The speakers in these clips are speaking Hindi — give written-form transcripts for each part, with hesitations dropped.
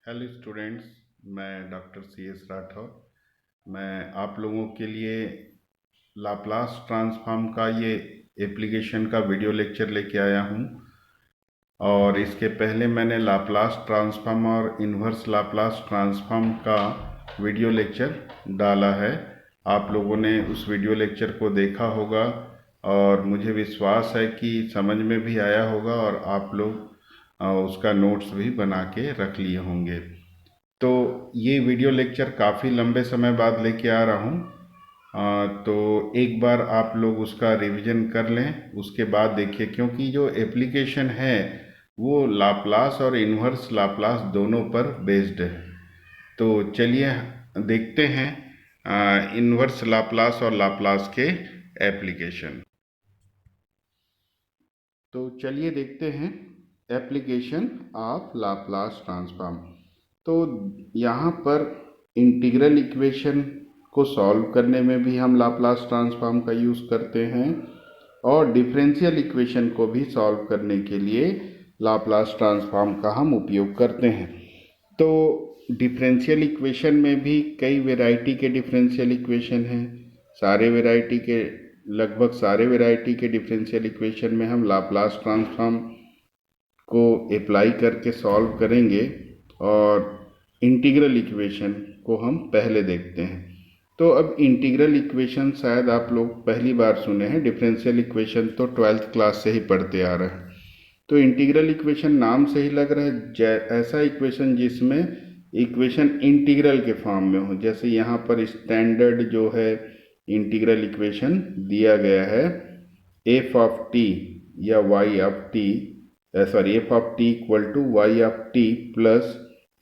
हेलो स्टूडेंट्स, मैं डॉक्टर CS राठौर। मैं आप लोगों के लिए लाप्लास ट्रांसफॉर्म का ये एप्लीकेशन का वीडियो लेक्चर लेके आया हूँ। और इसके पहले मैंने लाप्लास ट्रांसफॉर्म और इन्वर्स लाप्लास ट्रांसफॉर्म का वीडियो लेक्चर डाला है। आप लोगों ने उस वीडियो लेक्चर को देखा होगा और मुझे विश्वास है कि समझ में भी आया होगा और आप लोग उसका नोट्स भी बना के रख लिए होंगे। तो ये वीडियो लेक्चर काफ़ी लंबे समय बाद लेके आ रहा हूँ। तो एक बार आप लोग उसका रिवीजन कर लें, उसके बाद देखिए, क्योंकि जो एप्लीकेशन है वो लाप्लास और इन्वर्स लाप्लास दोनों पर बेस्ड है। तो चलिए देखते हैं इन्वर्स लाप्लास और लाप्लास के एप्लीकेशन। तो चलिए देखते हैं एप्लीकेशन ऑफ लाप्लास ट्रांसफॉर्म। तो यहाँ पर इंटीग्रल इक्वेशन को सॉल्व करने में भी हम लाप्लास ट्रांसफॉर्म का यूज़ करते हैं और डिफरेंशियल इक्वेशन को भी सॉल्व करने के लिए लाप्लास ट्रांसफॉर्म का हम उपयोग करते हैं। तो डिफरेंशियल इक्वेशन में भी कई वैरायटी के डिफरेंशियल इक्वेशन हैं। लगभग सारे वैरायटी के डिफरेंशियल इक्वेशन में हम लाप्लास ट्रांसफॉर्म को अप्लाई करके सॉल्व करेंगे और इंटीग्रल इक्वेशन को हम पहले देखते हैं। तो अब इंटीग्रल इक्वेशन शायद आप लोग पहली बार सुने हैं, डिफरेंशियल इक्वेशन तो 12th क्लास से ही पढ़ते आ रहे हैं। तो इंटीग्रल इक्वेशन नाम से ही लग रहा है ऐसा इक्वेशन जिसमें इक्वेशन इंटीग्रल के फॉर्म में हो। जैसे यहाँ पर स्टैंडर्ड जो है इंटीग्रल इक्वेशन दिया गया है, एफ ऑफ टी या Y of T, F of T equal to Y of T plus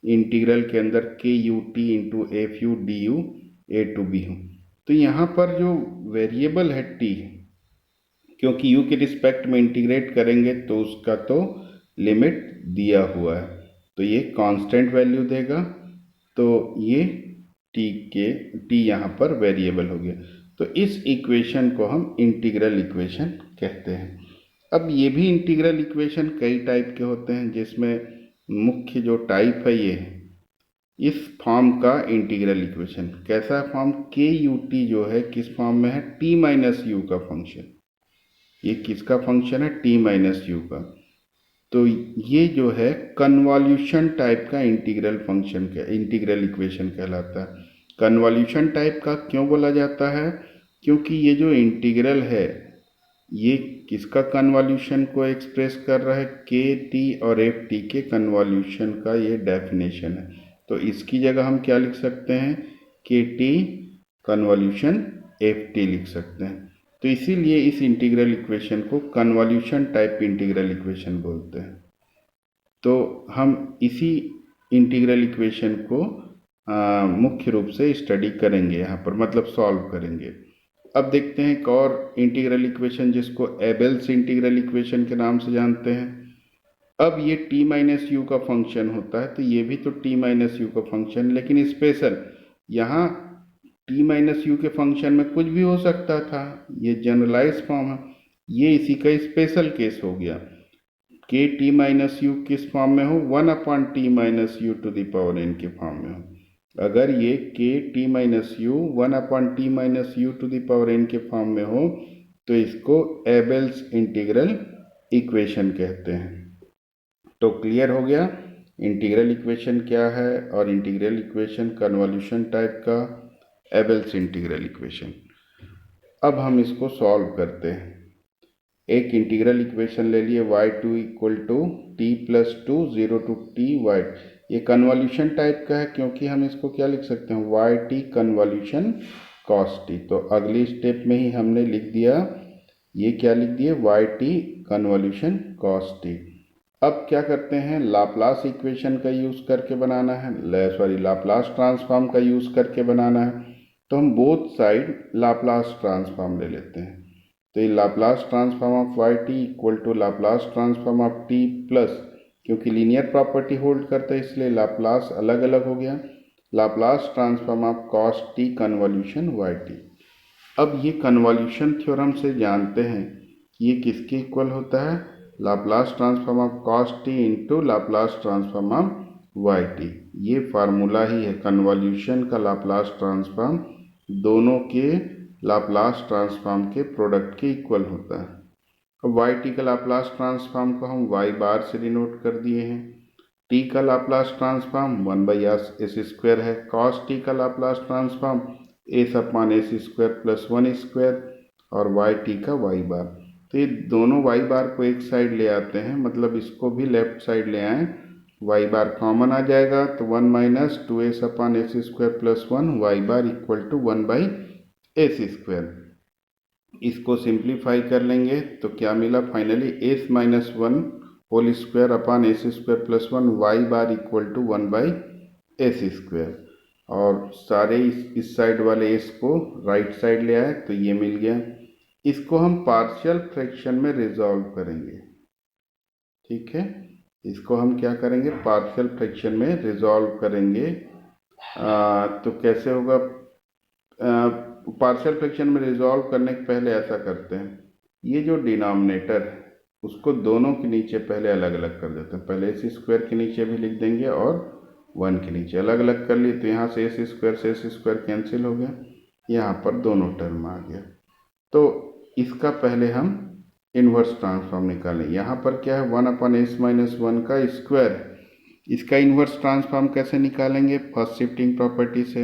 integral के अंदर K U T into F U D U A to B हो। तो यहाँ पर जो वेरिएबल है टी, क्योंकि u के रिस्पेक्ट में इंटीग्रेट करेंगे तो उसका तो लिमिट दिया हुआ है, तो ये कांस्टेंट वैल्यू देगा। तो ये t यहाँ पर वेरिएबल हो गया। तो इस इक्वेशन को हम इंटीग्रल इक्वेशन कहते हैं। अब ये भी इंटीग्रल इक्वेशन कई टाइप के होते हैं, जिसमें मुख्य जो टाइप है ये है इस फॉर्म का इंटीग्रल इक्वेशन। कैसा फॉर्म? के यू टी जो है किस फॉर्म में है? टी माइनस यू का फंक्शन। ये किसका फंक्शन है? टी माइनस यू का। तो ये जो है कन्वॉल्यूशन टाइप का इंटीग्रल इक्वेशन कहलाता है। कन्वॉल्यूशन टाइप का क्यों बोला जाता है? क्योंकि ये जो इंटीग्रल है ये किसका कन्वॉल्यूशन को एक्सप्रेस कर रहा है? के टी और एफ टी के कन्वॉल्यूशन का ये डेफिनेशन है। तो इसकी जगह हम क्या लिख सकते हैं? के टी कन्वॉल्यूशन एफ टी लिख सकते हैं। तो इसीलिए इस इंटीग्रल इक्वेशन को कन्वॉल्यूशन टाइप इंटीग्रल इक्वेशन बोलते हैं। तो हम इसी इंटीग्रल इक्वेशन को मुख्य रूप से स्टडी करेंगे यहाँ पर, मतलब सॉल्व करेंगे। अब देखते हैं एक और इंटीग्रल इक्वेशन जिसको एबेल्स इंटीग्रल इक्वेशन के नाम से जानते हैं। अब ये t माइनस यू का फंक्शन होता है, तो ये भी तो t माइनस यू का फंक्शन, लेकिन स्पेशल यहाँ t माइनस यू के फंक्शन में कुछ भी हो सकता था। ये जनरलाइज फॉर्म है, ये इसी का स्पेशल केस हो गया। के टी माइनस यू किस फॉर्म में हो? 1/t minus U to the power n के फॉर्म में हो। अगर ये K T minus U 1/t minus U to the power n के फॉर्म में हो तो इसको एबेल्स इंटीग्रल इक्वेशन कहते हैं। तो क्लियर हो गया इंटीग्रल इक्वेशन क्या है और इंटीग्रल इक्वेशन कन्वॉल्यूशन टाइप का, एबेल्स इंटीग्रल इक्वेशन। अब हम इसको सॉल्व करते हैं। एक इंटीग्रल इक्वेशन ले लिए y2 equal to T plus two 0 to T Y. ये कन्वॉल्यूशन टाइप का है, क्योंकि हम इसको क्या लिख सकते हैं? Y T convolution cos T. तो अगली स्टेप में ही हमने लिख दिया, ये क्या लिख दिए? Y T convolution cos T. अब क्या करते हैं? लाप्लास इक्वेशन का यूज़ करके बनाना है, लाप्लास ट्रांसफॉर्म का यूज़ करके बनाना है। तो हम बोथ साइड लाप्लास ट्रांसफॉर्म ले लेते हैं। तो ये Laplace transform of Y T equal to Laplace transform of T plus, क्योंकि लीनियर प्रॉपर्टी होल्ड करते हैं इसलिए लाप्लास अलग अलग हो गया, Laplace transform of cos T convolution Y T. अब ये कन्वॉल्यूशन थ्योरम से जानते हैं कि ये किसके इक्वल होता है? Laplace transform of cos T into Laplace transform of Y T. ये फार्मूला ही है कन्वॉल्यूशन का लाप्लास ट्रांसफॉर्म, दोनों के लाप्लास ट्रांसफॉर्म के प्रोडक्ट के इक्वल होता है। अब वाई टी का लाप्लास ट्रांसफॉर्म को हम वाई बार से डिनोट कर दिए हैं। टी का लाप्लास ट्रांसफॉर्म 1/s² है। कॉस टी का लाप्लास ट्रांसफॉर्म s/s² + 1² और वाई टी का वाई बार। तो ये दोनों वाई बार को एक साइड ले आते हैं, मतलब इसको भी लेफ्ट साइड ले आए, वाई बार कॉमन आ जाएगा तो 1 - 2s/s² + 1 Y bar equal to 1/s²। इसको सिंप्लीफाई कर लेंगे तो क्या मिला finally, s-1² + 1 Y bar equal to 1/s²। और सारे इस साइड वाले s को राइट साइड ले आए तो ये मिल गया। इसको हम पार्शियल फ्रैक्शन में रिजॉल्व करेंगे। ठीक है, इसको हम क्या करेंगे, पार्शियल फ्रैक्शन में रिजॉल्व करेंगे। तो कैसे होगा, पार्शियल फ्रैक्शन में रिजॉल्व करने के पहले ऐसा करते हैं, ये जो डिनोमिनेटर है उसको दोनों के नीचे पहले अलग अलग कर देते हैं। पहले s² के नीचे भी लिख देंगे और 1 के नीचे अलग अलग कर लिए, तो यहाँ से s² से s² कैंसिल हो गया, यहाँ पर दोनों टर्म आ गया। तो इसका पहले हम इन्वर्स ट्रांसफॉर्म निकालें। यहाँ पर क्या है, 1/s-1 का स्क्वायर, इसका इन्वर्स ट्रांसफॉर्म कैसे निकालेंगे, फर्स्ट शिफ्टिंग प्रॉपर्टी से।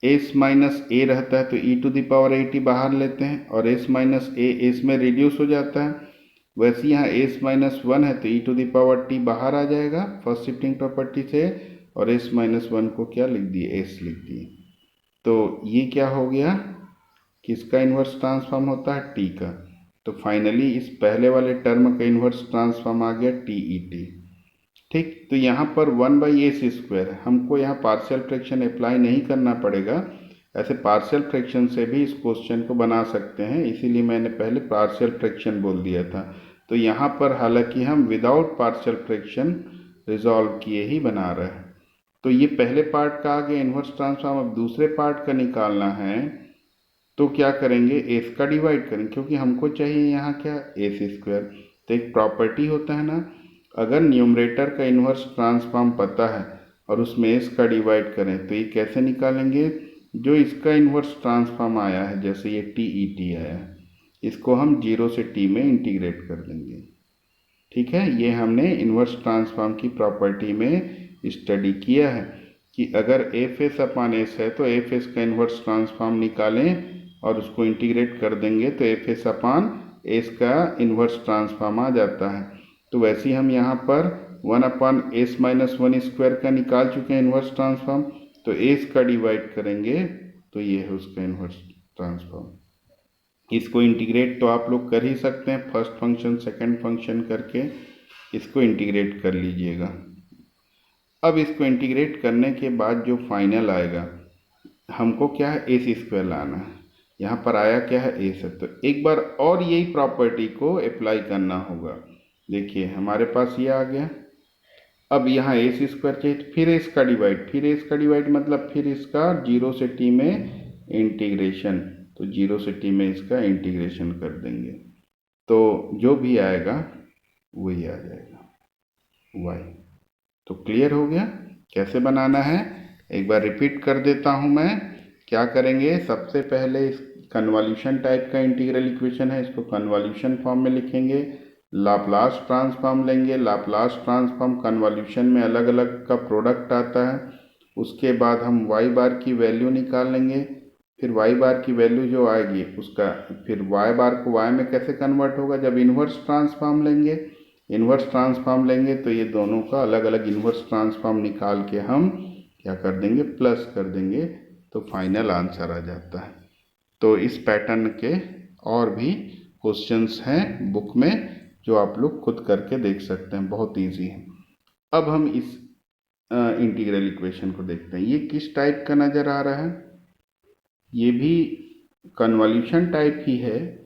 s-a रहता है तो e⁴ बाहर लेते हैं और s-a s में रिड्यूस हो जाता है। वैसे यहाँ s-1 है तो e⁴t बाहर आ जाएगा फर्स्ट शिफ्टिंग प्रॉपर्टी से, और s-1 को क्या लिख दिए, s लिख दिए। तो ये क्या हो गया, किसका इन्वर्स ट्रांसफॉर्म होता है, t का। तो फाइनली इस पहले वाले टर्म का इन्वर्स ट्रांसफॉर्म आ गया TET। ठीक, तो यहाँ पर 1/s², हमको यहाँ पार्शियल फ्रैक्शन अप्लाई नहीं करना पड़ेगा, ऐसे पार्शियल फ्रैक्शन से भी इस क्वेश्चन को बना सकते हैं, इसीलिए मैंने पहले पार्शियल फ्रैक्शन बोल दिया था। तो यहाँ पर हालांकि हम विदाउट पार्शियल फ्रैक्शन रिजॉल्व किए ही बना रहे हैं। तो ये पहले पार्ट का आ गया इन्वर्स ट्रांसफॉर्म। अब दूसरे पार्ट का निकालना है तो क्या करेंगे, s का डिवाइड करेंगे, क्योंकि हमको चाहिए यहाँ क्या, s²। तो एक प्रॉपर्टी होता है ना, अगर न्यूमरेटर का इन्वर्स ट्रांसफॉर्म पता है और उसमें s का डिवाइड करें तो ये कैसे निकालेंगे, जो इसका इन्वर्स ट्रांसफॉर्म आया है, जैसे ये TET आया है, इसको हम 0 से t में इंटीग्रेट कर देंगे। ठीक है, ये हमने इन्वर्स ट्रांसफॉर्म की प्रॉपर्टी में स्टडी किया है कि अगर f(s/s) है तो f(s) का इन्वर्स ट्रांसफॉर्म निकालें और उसको इंटीग्रेट कर देंगे तो f(s/s) का इन्वर्स ट्रांसफॉर्म आ जाता है। तो वैसे ही हम यहाँ पर 1/s-1² का निकाल चुके हैं इन्वर्स ट्रांसफॉर्म, तो s का डिवाइड करेंगे तो ये है उसका इन्वर्स ट्रांसफॉर्म। इसको इंटीग्रेट तो आप लोग कर ही सकते हैं, फर्स्ट फंक्शन सेकंड फंक्शन करके इसको इंटीग्रेट कर लीजिएगा। अब इसको इंटीग्रेट करने के बाद जो फाइनल आएगा, हमको क्या है, s² लाना है। यहाँ पर आया क्या है, s है, तो एक बार और यही प्रॉपर्टी को अप्लाई करना होगा। देखिए हमारे पास ये आ गया। अब यहाँ s² चाहिए तो फिर s का डिवाइड, फिर s का डिवाइड मतलब फिर इसका 0 से t में इंटीग्रेशन, तो 0 से t में इसका इंटीग्रेशन कर देंगे तो जो भी आएगा वही आ जाएगा y। तो क्लियर हो गया कैसे बनाना है, एक बार रिपीट कर देता हूँ मैं। क्या करेंगे, सबसे पहले इस कन्वॉल्यूशन टाइप का इंटीग्रल इक्वेशन है, इसको कन्वॉल्यूशन फॉर्म में लिखेंगे, लाप्लास ट्रांसफॉर्म लेंगे, लाप्लास ट्रांसफॉर्म कन्वॉल्यूशन में अलग अलग का प्रोडक्ट आता है। उसके बाद हम y बार की वैल्यू निकाल लेंगे, फिर y बार की वैल्यू जो आएगी उसका फिर y बार को y में कैसे कन्वर्ट होगा, जब इन्वर्स ट्रांसफॉर्म लेंगे। इन्वर्स ट्रांसफॉर्म लेंगे तो ये दोनों का अलग अलग इन्वर्स ट्रांसफॉर्म निकाल के हम क्या कर देंगे, प्लस कर देंगे, तो फाइनल आंसर आ जाता है। तो इस पैटर्न के और भी क्वेश्चंस हैं बुक में जो आप लोग खुद करके देख सकते हैं, बहुत इजी है। अब हम इस इंटीग्रल इक्वेशन को देखते हैं, ये किस टाइप का नज़र आ रहा है, ये भी कन्वॉल्यूशन टाइप ही है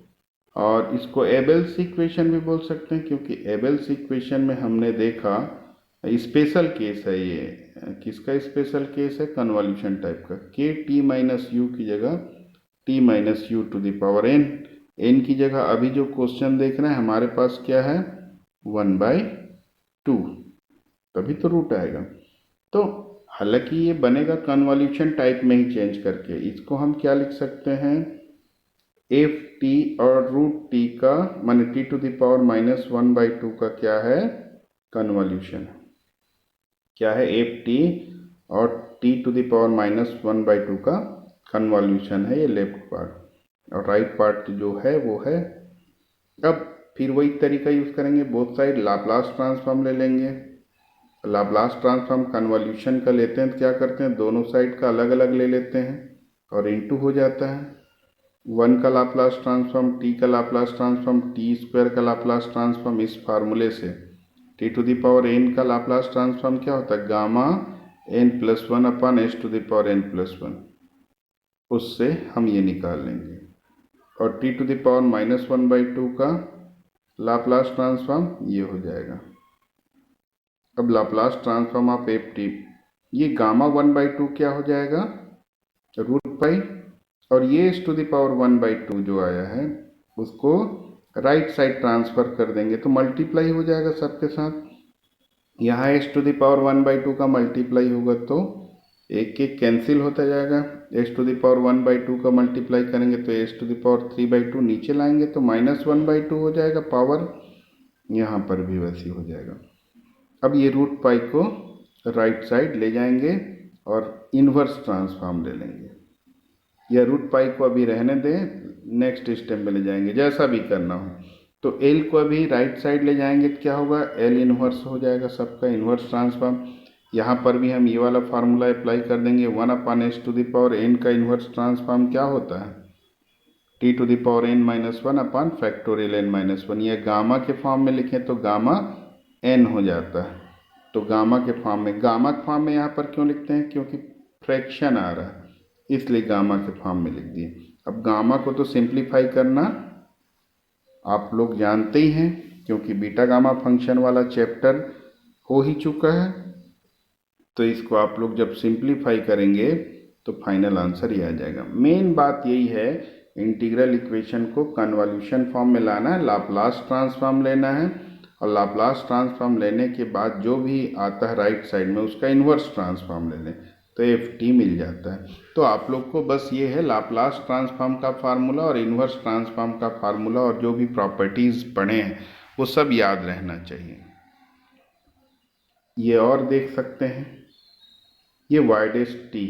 और इसको एबेल्स इक्वेशन भी बोल सकते हैं, क्योंकि एबेल्स इक्वेशन में हमने देखा स्पेशल केस है ये। किसका स्पेशल केस है, कन्वॉल्यूशन टाइप का। kt-u की जगह t-u⁴n, n की जगह अभी जो क्वेश्चन देख रहे हैं हमारे पास क्या है, 1/2, तभी तो रूट आएगा। तो हालांकि ये बनेगा कन्वॉल्यूशन टाइप में ही चेंज करके। इसको हम क्या लिख सकते हैं, एफ टी और रूट टी का माने टी टू दावर -1/2 का क्या है, कन्वॉल्यूशन। क्या है, एफ टी और टी टू दावर -1/2 का कन्वॉल्यूशन है ये लेफ्ट पार्ट, और राइट पार्ट जो है वो है। अब फिर वही तरीका यूज करेंगे, बोथ साइड लाप्लास ट्रांसफॉर्म ले लेंगे। लाप्लास ट्रांसफॉर्म कन्वॉल्यूशन का लेते हैं तो क्या करते हैं, दोनों साइड का अलग अलग ले लेते हैं और इनटू हो जाता है। 1 का लाप्लास ट्रांसफॉर्म, टी का लाप्लास ट्रांसफॉर्म, टी स्क्वायर का लाप्लास ट्रांसफॉर्म, इस फार्मूले से टी टू दावर एन का लाप्लास ट्रांसफॉर्म क्या होता है, गामा n+1/s⁻n+1, उससे हम ये निकाल लेंगे। और टी टू दावर -1/2 का लाप्लास ट्रांसफॉर्म ये हो जाएगा। अब Laplace transform of F T, ये गामा 1/2 क्या हो जाएगा, √π, और ये s⁻1/2 जो आया है उसको राइट साइड ट्रांसफर कर देंगे तो मल्टीप्लाई हो जाएगा सबके साथ। यहाँ s⁻1/2 का मल्टीप्लाई होगा तो एक एक कैंसिल होता जाएगा। s⁻1/2 का मल्टीप्लाई करेंगे तो s⁻3/2 नीचे लाएंगे तो -1/2 हो जाएगा पावर, यहाँ पर भी वैसी हो जाएगा। अब ये √π को राइट साइड ले जाएंगे और इन्वर्स ट्रांसफॉर्म ले लेंगे, या √π को अभी रहने दें, नेक्स्ट स्टेप में ले जाएंगे, जैसा भी करना हो। तो L को अभी राइट साइड ले जाएंगे तो क्या होगा, L इन्वर्स हो जाएगा सबका, इन्वर्स ट्रांसफॉर्म। यहाँ पर भी हम ये वाला फार्मूला अप्लाई कर देंगे, 1/s⁻n का इन्वर्स ट्रांसफॉर्म क्या होता है, t⁻n−1/(n−1), या गामा के फॉर्म में लिखें तो गामा n हो जाता है। तो गामा के फॉर्म में यहाँ पर क्यों लिखते हैं, क्योंकि फ्रैक्शन आ रहा है इसलिए गामा के फॉर्म में लिख दिए। अब गामा को तो सिंप्लीफाई करना आप लोग जानते ही हैं, क्योंकि बीटा गामा फंक्शन वाला चैप्टर हो ही चुका है। तो इसको आप लोग जब सिंप्लीफाई करेंगे तो फाइनल आंसर ही आ जाएगा। मेन बात यही है, इंटीग्रल इक्वेशन को कन्वॉल्यूशन फॉर्म में लाना है, लाप्लास ट्रांसफॉर्म लेना है, और लाप्लास ट्रांसफॉर्म लेने के बाद जो भी आता है राइट साइड में उसका इन्वर्स ट्रांसफॉर्म ले लें तो एफ टी मिल जाता है। तो आप लोग को बस ये है लाप्लास ट्रांसफॉर्म का फार्मूला और इन्वर्स ट्रांसफॉर्म का फार्मूला, और जो भी प्रॉपर्टीज़ पढ़े हैं वो सब याद रहना चाहिए। ये और देख सकते हैं, ये y डैश टी,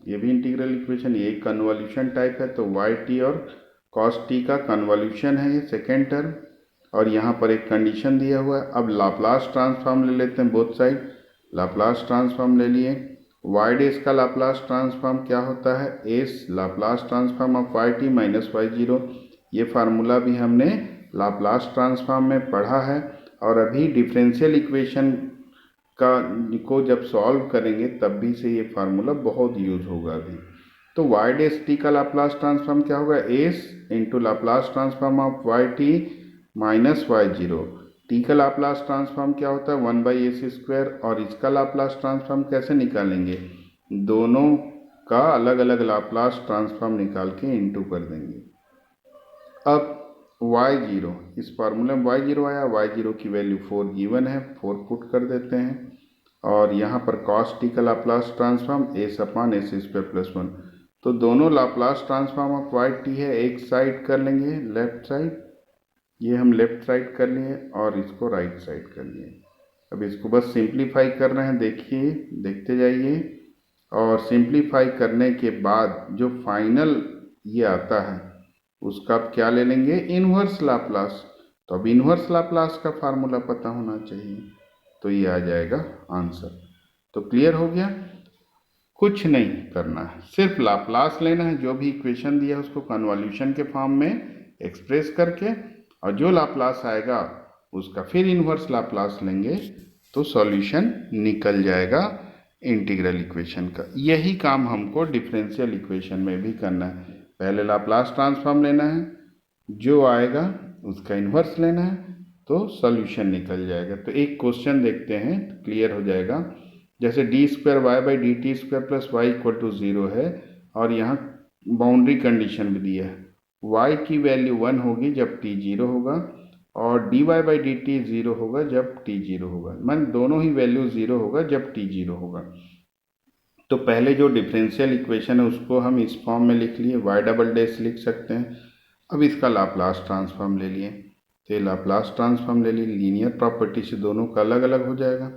ये भी इंटीग्रल इक्वेशन, ये कन्वॉल्यूशन टाइप है तो वाई टी और कॉस टी का कन्वॉल्यूशन है ये सेकेंड टर्म, और यहाँ पर एक कंडीशन दिया हुआ है। अब लाप्लास ट्रांसफॉर्म ले लेते हैं, बोथ साइड लाप्लास ट्रांसफॉर्म ले लिए। वाई डैश का लाप्लास ट्रांसफॉर्म क्या होता है, S Laplace transform of Y T -y0, ये फार्मूला भी हमने लाप्लास ट्रांसफॉर्म में पढ़ा है, और अभी डिफरेंशियल इक्वेशन को जब सॉल्व करेंगे तब भी से ये फार्मूला बहुत यूज होगा अभी। तो वाई डैश टी का लाप्लास ट्रांसफॉर्म क्या होगा, S into Laplace transform of Y T -y0। T का लाप्लास ट्रांसफॉर्म क्या होता है, 1/s², और इसका लाप्लास ट्रांसफॉर्म कैसे निकालेंगे, दोनों का अलग अलग लाप्लास ट्रांसफॉर्म निकाल के इंटू कर देंगे। अब y0, इस फार्मूले में y0 आया, y0 की वैल्यू 4 गिवन है, 4 पुट कर देते हैं, और यहाँ पर cos t का लाप्लास ट्रांसफॉर्म s/s²+1, तो दोनों Laplace transform of Y T है, एक साइड कर लेंगे लेफ्ट साइड, ये हम लेफ्ट साइड कर लिए और इसको राइट साइड कर लिए। अब इसको बस सिंप्लीफाई कर रहे हैं, देखिए देखते जाइए, और सिंप्लीफाई करने के बाद जो फाइनल ये आता है उसका आप क्या ले लेंगे, इन्वर्स लाप्लास। तो अब इन्वर्स लाप्लास का फार्मूला पता होना चाहिए, तो ये आ जाएगा आंसर। तो क्लियर हो गया, कुछ नहीं करना है, सिर्फ लाप्लास लेना है, जो भी इक्वेशन दिया है उसको कन्वॉल्यूशन के फॉर्म में एक्सप्रेस करके, और जो लाप्लास आएगा उसका फिर इन्वर्स लाप्लास लेंगे तो सॉल्यूशन निकल जाएगा इंटीग्रल इक्वेशन का। यही काम हमको डिफरेंशियल इक्वेशन में भी करना है, पहले लाप्लास ट्रांसफॉर्म लेना है, जो आएगा उसका इन्वर्स लेना है तो सॉल्यूशन निकल जाएगा। तो एक क्वेश्चन देखते हैं तो क्लियर हो जाएगा। जैसे d²y/dt² + y = 0 है, और यहाँ बाउंड्री कंडीशन भी दिया है, y की वैल्यू 1 होगी जब t 0 होगा, और dy by D T zero होगा जब t ज़ीरो होगा, मान दोनों ही वैल्यू ज़ीरो होगा जब t ज़ीरो होगा। तो पहले जो डिफरेंशियल इक्वेशन है उसको हम इस फॉर्म में लिख लिए, y डबल डैश लिख सकते हैं। अब इसका लाप्लास ट्रांसफॉर्म ले लिए, तो ये लाप्लास ट्रांसफॉर्म ले लिए, लीनियर प्रॉपर्टी से दोनों का अलग अलग हो जाएगा।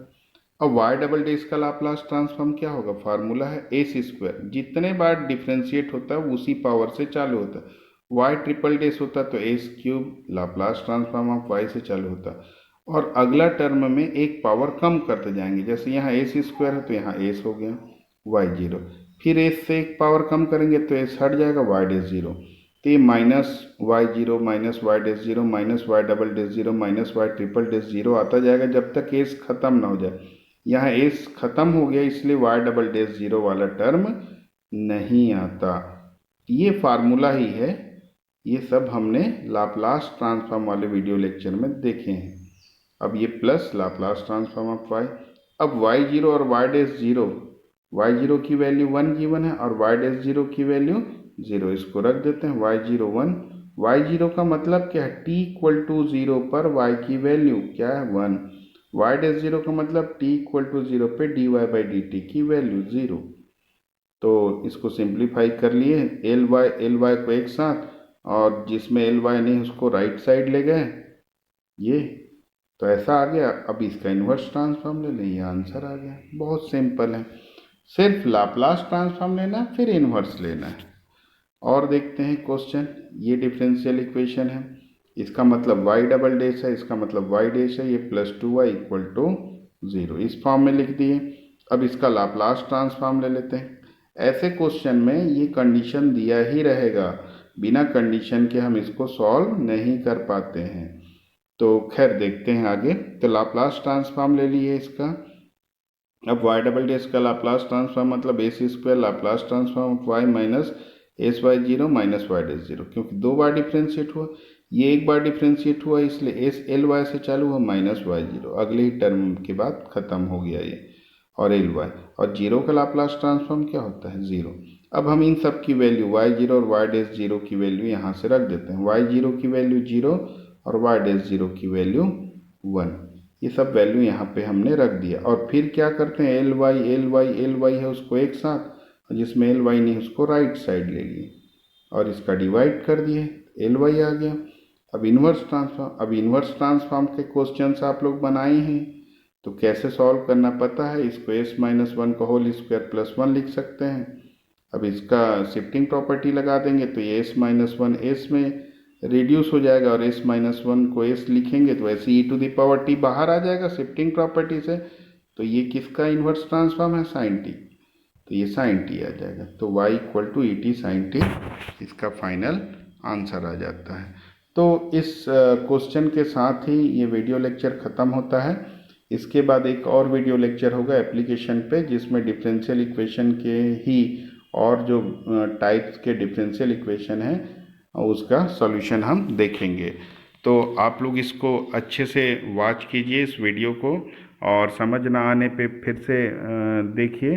अब y डबल डैश का लाप्लास ट्रांसफॉर्म क्या होगा, फार्मूला है ए सी स्क्वायर, जितने बार डिफ्रेंशिएट होता है उसी पावर से चालू होता है। y ट्रिपल डैश होता तो S cube, Laplace transform of y से चालू होता, और अगला टर्म में एक पावर कम करते जाएंगे, जैसे यहाँ ए सी स्क्वायर है तो यहाँ एस हो गया y जीरो, फिर एस से एक पावर कम करेंगे तो एस हट जाएगा y डैश जीरो, तो ये minus Y zero minus Y dash zero minus Y double dash zero minus Y triple dash zero आता जाएगा जब तक एस खत्म ना हो जाए। यहाँ एस खत्म हो गया इसलिए वाई डबल डैश जीरो वाला टर्म नहीं आता। ये फार्मूला ही है, ये सब हमने लाप्लास ट्रांसफॉर्म वाले वीडियो लेक्चर में देखे हैं। अब ये plus Laplace transform of y, अब वाई जीरो और y dash zero, y zero की वैल्यू 1 गिवन है और वाई डैश जीरो की वैल्यू 0, इसको रख देते हैं वाई जीरो 1। वाई जीरो का मतलब क्या है, t इक्वल टू 0 पर y की वैल्यू क्या है 1, वाई डैश जीरो का मतलब t इक्वल टू 0 पे dy बाई डी टी की वैल्यू 0। तो इसको सिंप्लीफाई कर लिए, एल वाई को एक साथ, और जिसमें एल वाई नहीं उसको राइट साइड ले गए, ये तो ऐसा आ गया। अब इसका इन्वर्स ट्रांसफॉर्म ले लें, ये आंसर आ गया। बहुत सिंपल है, सिर्फ लाप्लास ट्रांसफॉर्म लेना है फिर इन्वर्स लेना है। और देखते हैं क्वेश्चन, ये डिफरेंशियल इक्वेशन है, इसका मतलब y डबल डैश है, इसका मतलब y डैश है, ये प्लस 2y इक्वल टू 0 इस फॉर्म में लिख दिए। अब इसका लाप्लास ट्रांसफॉर्म ले लेते हैं। ऐसे क्वेश्चन में ये कंडीशन दिया ही रहेगा, बिना कंडीशन के हम इसको सॉल्व नहीं कर पाते हैं। तो खैर देखते हैं आगे। तो लाप्लास ट्रांसफॉर्म ले लिए इसका। अब y डबल डैश का लाप्लास ट्रांसफॉर्म मतलब a c square Laplace transform of y minus s y zero minus Y dash zero, क्योंकि दो बार डिफ्रेंशिएट हुआ, ये एक बार डिफ्रेंशिएट हुआ इसलिए एस एल वाई से चालू हुआ माइनस वाई जीरो, अगले ही टर्म के बाद खत्म हो गया ये, और एल वाई, और जीरो का लाप्लास ट्रांसफॉर्म क्या होता है 0। अब हम इन सब की वैल्यू वाई जीरो और वाई डैश जीरो की वैल्यू यहाँ से रख देते हैं, वाई जीरो की वैल्यू 0 और वाई डैश जीरो की वैल्यू 1, ये सब वैल्यू यहाँ पे हमने रख दिया। और फिर क्या करते हैं, एल वाई है उसको एक साथ, जिसमें एल वाई नहीं उसको राइट साइड ले लिए और इसका डिवाइड कर दिए, एल वाई आ गया। अब इन्वर्स ट्रांसफॉर्म, अब इन्वर्स ट्रांसफॉर्म के क्वेश्चंस आप लोग बनाए हैं तो कैसे सॉल्व करना पता है, इसको एस माइनस वन का होल स्क्वायर प्लस 1 लिख सकते हैं। अब इसका शिफ्टिंग प्रॉपर्टी लगा देंगे तो ये एस माइनस वन एस में रिड्यूस हो जाएगा, और एस माइनस वन को एस लिखेंगे तो ऐसे e to the power t बाहर आ जाएगा शिफ्टिंग प्रॉपर्टी से। तो ये किसका इन्वर्स ट्रांसफॉर्म है, साइन टी, तो ये साइन टी आ जाएगा। तो y equal to e t sine t इसका फाइनल आंसर आ जाता है। तो इस क्वेश्चन के साथ ही ये वीडियो लेक्चर ख़त्म होता है। इसके बाद एक और वीडियो लेक्चर होगा एप्लीकेशन पे, जिसमें डिफरेंशियल इक्वेशन के ही और जो टाइप्स के डिफरेंशियल इक्वेशन हैं उसका सॉल्यूशन हम देखेंगे। तो आप लोग इसको अच्छे से वॉच कीजिए इस वीडियो को, और समझ ना आने पे फिर से देखिए,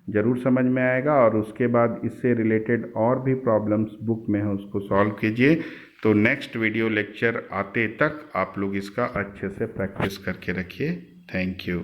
ज़रूर समझ में आएगा। और उसके बाद इससे रिलेटेड और भी प्रॉब्लम्स बुक में है उसको सॉल्व कीजिए। तो नेक्स्ट वीडियो लेक्चर आते तक आप लोग इसका अच्छे से प्रैक्टिस करके रखिए। Thank you.